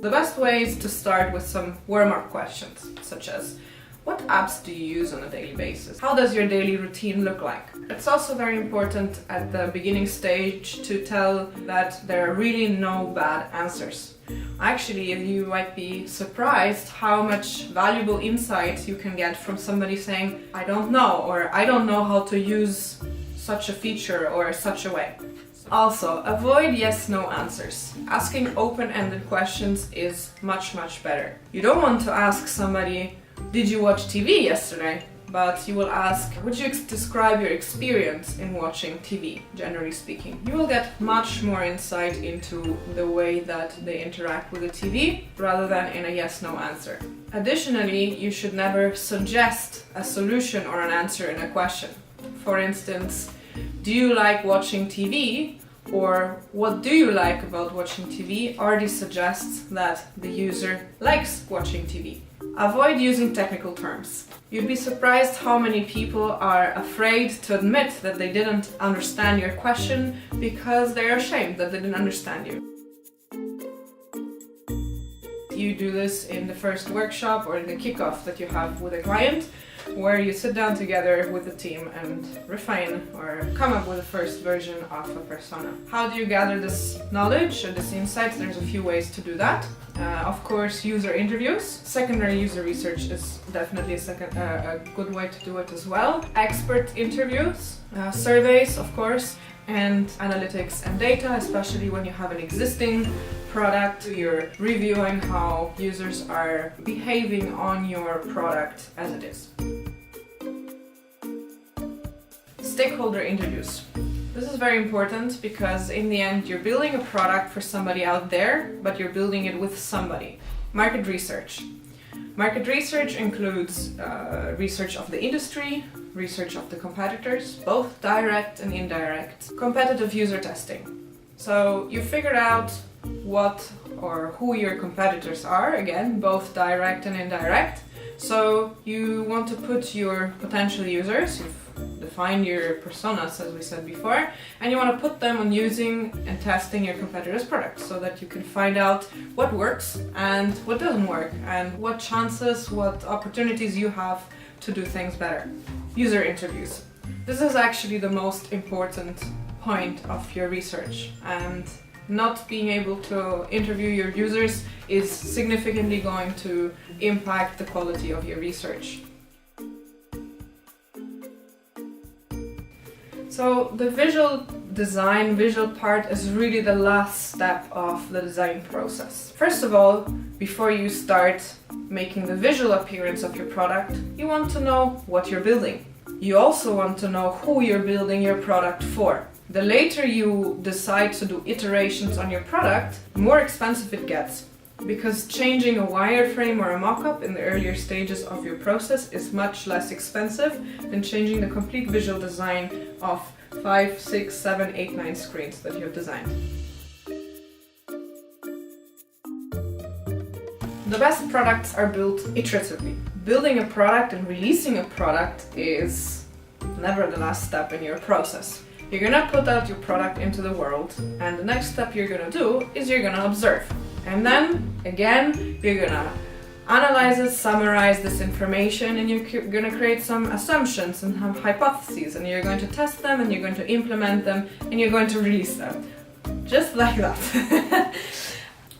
The best way is to start with some warm-up questions, such as, what apps do you use on a daily basis? How does your daily routine look like? It's also very important at the beginning stage to tell that there are really no bad answers. Actually, you might be surprised how much valuable insight you can get from somebody saying, I don't know, or I don't know how to use such a feature or such a way. Also, avoid yes-no answers. Asking open-ended questions is much better. You don't want to ask somebody, did you watch TV yesterday? But you will ask, would you describe your experience in watching TV, generally speaking? You will get much more insight into the way that they interact with the TV rather than in a yes-no answer. Additionally, you should never suggest a solution or an answer in a question. For instance, do you like watching TV? Or what do you like about watching TV already suggests that the user likes watching TV. Avoid using technical terms. You'd be surprised how many people are afraid to admit that they didn't understand your question because they're ashamed that they didn't understand you. You do this in the first workshop or in the kickoff that you have with a client, where you sit down together with the team and refine or come up with the first version of a persona. How do you gather this knowledge or this insight? There's a few ways to do that. Of course, user interviews. Secondary user research is definitely a good way to do it as well. Expert interviews, surveys, of course, and analytics and data, especially when you have an existing product. You're reviewing how users are behaving on your product as it is. Stakeholder interviews. This is very important because in the end you're building a product for somebody out there, but you're building it with somebody. Market research. Market research includes research of the industry, research of the competitors, both direct and indirect. Competitive user testing. So you figured out what or who your competitors are, again, both direct and indirect. So you want to put your potential users, you've defined your personas as we said before, and you want to put them on using and testing your competitors' products so that you can find out what works and what doesn't work and what chances, what opportunities you have to do things better. User interviews. This is actually the most important point of your research, and not being able to interview your users is significantly going to impact the quality of your research. So the visual part is really the last step of the design process. First of all, before you start making the visual appearance of your product, you want to know what you're building. You also want to know who you're building your product for. The later you decide to do iterations on your product, the more expensive it gets. Because changing a wireframe or a mock-up in the earlier stages of your process is much less expensive than changing the complete visual design of 5, 6, 7, 8, 9 screens that you have designed. The best products are built iteratively. Building a product and releasing a product is never the last step in your process. You're gonna put out your product into the world, and the next step you're gonna do is you're gonna observe. And then, again, you're gonna analyze it, summarize this information, and you're gonna create some assumptions and have hypotheses, and you're going to test them, and you're going to implement them, and you're going to release them. Just like that.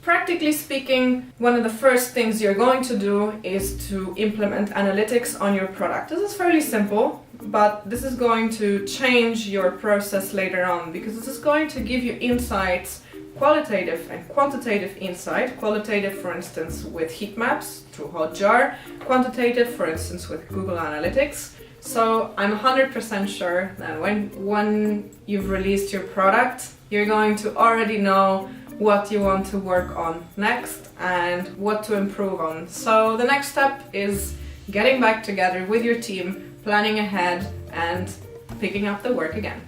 Practically speaking, one of the first things you're going to do is to implement analytics on your product. This is fairly simple, but this is going to change your process later on, because this is going to give you insights, qualitative and quantitative insight. Qualitative, for instance, with heat maps through Hotjar, quantitative, for instance, with Google Analytics. So I'm 100% sure that when you've released your product, you're going to already know what you want to work on next and what to improve on. So the next step is getting back together with your team, planning ahead, and picking up the work again.